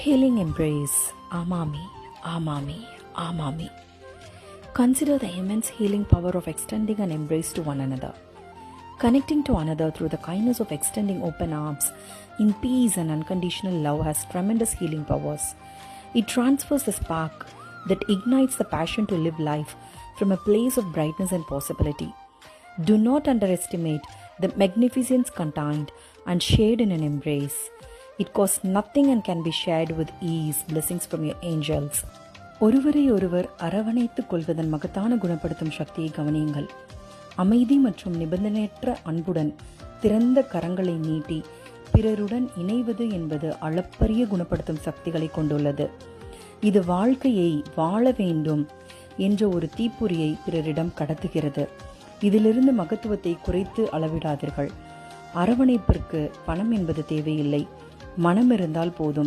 Healing embrace. Amami, Amami, Amami. Consider the immense healing power of extending an embrace to one another. Connecting to another through the kindness of extending open arms in peace and unconditional love has tremendous healing powers. It transfers the spark that ignites the passion to live life from a place of brightness and possibility. Do not underestimate the magnificence contained and shared in an embrace. It costs nothing and can be shared with ease. Blessings from your angels. ஒருவரை ஒருவர் அரவணைத்துக் கொள்வதன் மகத்தான குணப்படுத்தும் சக்தியை கவனியுங்கள். அமைதி மற்றும் நிபந்தனையற்ற அன்புடன் திறந்த கரங்களை நீட்டி பிறருடன் இணைவது என்பது அளப்பரிய குணப்படுத்தும் சக்திகளை கொண்டுள்ளது. இது வாழ்க்கையை வாழ வேண்டும் என்ற ஒரு தீப்பொறியை பிறரிடம் கடத்துகிறது. இதிலிருந்து மகத்துவத்தை குறைத்து அளவிடாதீர்கள். அரவணைப்பிற்கு பணம் என்பது தேவையில்லை, மனம் இருந்தால் போதும்.